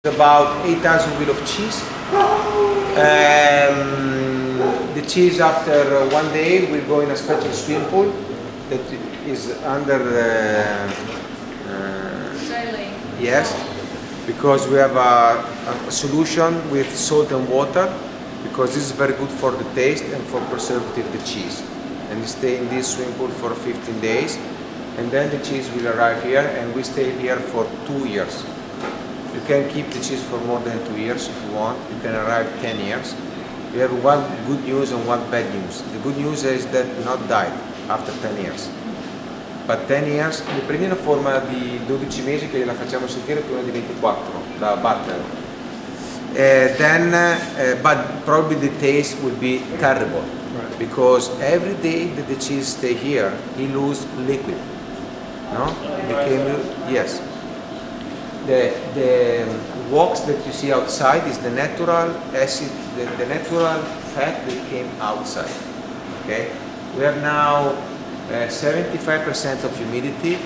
About 8,000 wheel of cheese. The cheese after one day will go in a special swimming pool that is under the yes, because we have a solution with salt and water, because this is very good for the taste and for preservative the cheese. And we stay in this swimming pool for 15 days, and then the cheese will arrive here, and we stay here for 2 years. You can keep the cheese for more than 2 years if you want. You can arrive 10 years. We have one good news and one bad news. The good news is that not died after 10 years. But 10 years, mi prendi una forma di 12 mesi che la facciamo sentire prima di 24, da battere. But probably the taste will be terrible, because every day that the cheese stay here, he lose liquid. No? Yes. The wax that you see outside is the natural acid, the natural fat that came outside. Okay, we have now 75% of humidity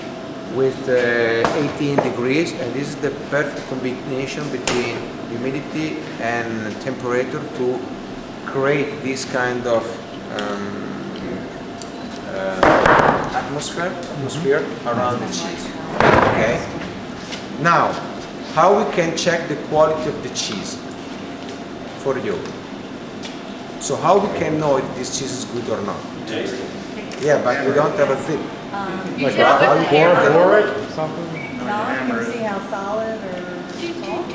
with 18 degrees, and this is the perfect combination between humidity and temperature to create this kind of atmosphere around the cheese. Okay. Now, how we can check the quality of the cheese for you? So how we can know if this cheese is good or not? Yeah, but we don't have a thing. Like a pour it, something? No, you can see how solid or soft.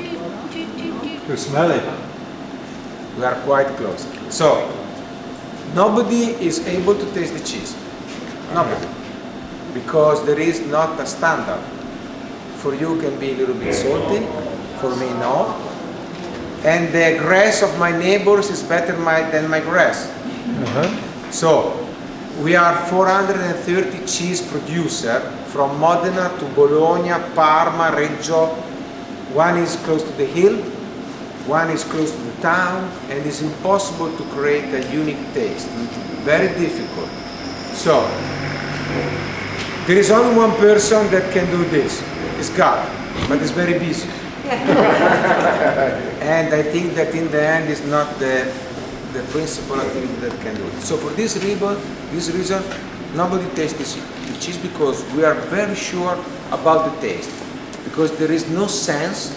To smell it. We are quite close. So, nobody is able to taste the cheese. Nobody. Because there is not a standard. For you can be a little bit salty, for me no. And the grass of my neighbors is better than my grass. So we are 430 cheese producer from Modena to Bologna, Parma, Reggio. One is close to the hill, one is close to the town, and it's impossible to create a unique taste. Very difficult. So there is only one person that can do this. It's God, but it's very busy. And I think that in the end is not the principal activity that can do it. So for this reason, nobody tastes the cheese, because we are very sure about the taste. Because there is no sense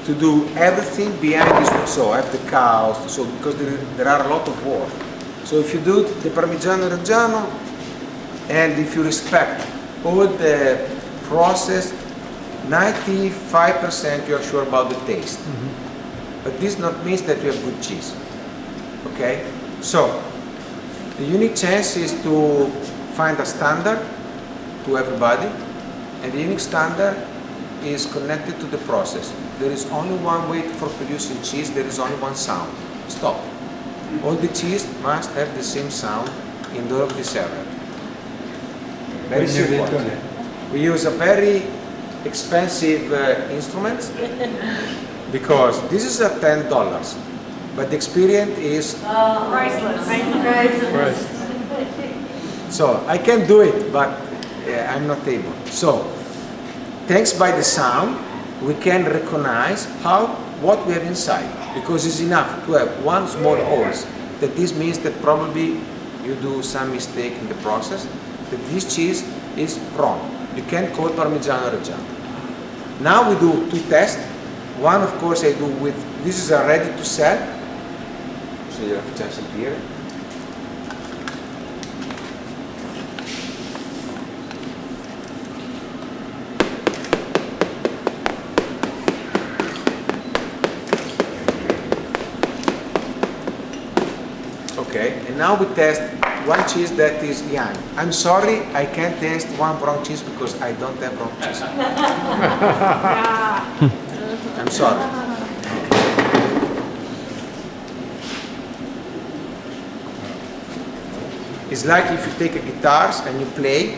to do everything behind this one. So have the cows, so because there are a lot of work. So if you do the Parmigiano Reggiano, and if you respect all the process, 95% you are sure about the taste. But this not means that you have good cheese. Okay? So, the unique chance is to find a standard to everybody, and the unique standard is connected to the process. There is only one way for producing cheese, there is only one sound. Stop. All the cheese must have the same sound in all of this area. Very simple. We use a very expensive instrument, because this is at $10, but the experience is priceless. So I can do it, but I'm not able. So thanks by the sound, we can recognize what we have inside, because it's enough to have one small hole. That this means that probably you do some mistake in the process, that this cheese is wrong. You can call Parmigiano Reggiano. Now we do 2 tests. One, of course, I do with, this is a ready to sell. So gliela facciamo sentire. Okay, and now we test one cheese that is young. I'm sorry, I can't taste one brown cheese because I don't have brown cheese. I'm sorry. It's like if you take a guitar and you play,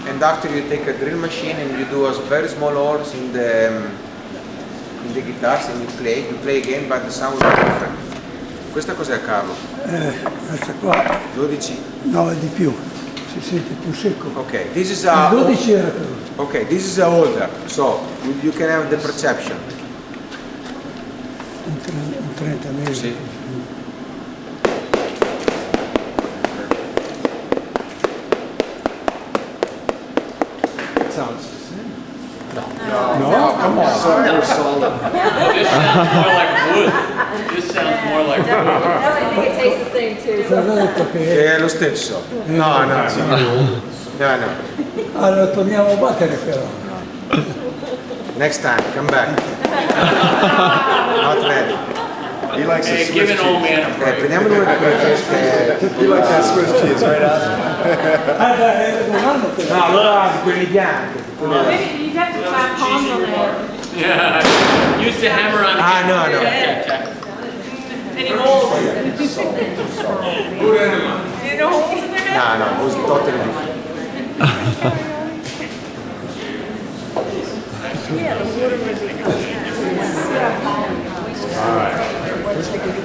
and after you take a drill machine and you do a very small holes in the guitars and you play again, but the sound will be different. Questa cos'è, Carlo? Questa qua 12? no, è di più, si sente più secco. Okay, this is a 12 era però. okay, this is a older, so you can have the perception. un 30 mesi. Sì. Sounds the same. No? Come on. This sounds more like wood. This sounds more like wood. I think it tastes the same too. Cosa ha detto che... È lo stesso. No, no, no. No, no. Allora torniamo a battere però. Next time, come back. Not ready. He likes the Hey, Swiss give an old cheese. man a Ok, break. prendiamo una di quelle fresche. You like that Swiss cheese, right? Ah, dai, non hanno quello. No, allora di quelli bianchi. Maybe you'd have to clap palms on there. Yeah. Use the hammer on. Ah, no, no. Any holes? Any holes in there? No, no, it was totally different.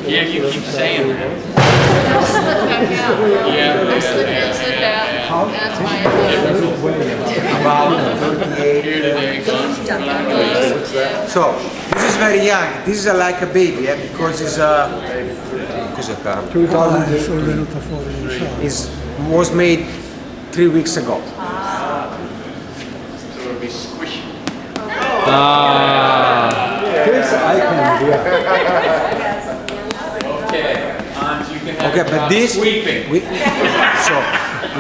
Yeah, you keep saying that. About 38. Here today, gone tomorrow. So, this is very young. This is like a baby, because it's a... Cos'è qua? Sono venuto fuori, non so. Is was made 3 weeks ago. So it'll be squishy. This I can do. Okay. So you can have Okay, it but without this sweeping. so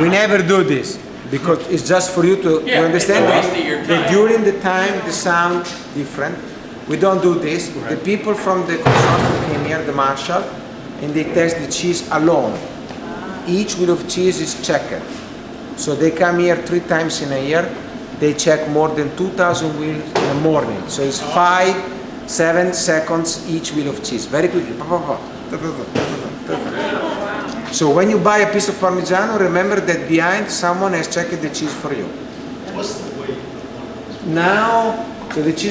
we never do this because it's just for you to Yeah, understand it's a waste of your that time. during the time the sound different. We don't do this. The people from the construction came here, the marshal, and they test the cheese alone. Each wheel of cheese is checked. So they come here 3 times in a year. They check more than 2,000 wheels in the morning. So it's 5-7 seconds each wheel of cheese. Very quickly. So when you buy a piece of Parmigiano, remember that behind someone has checked the cheese for you. Now, so the cheese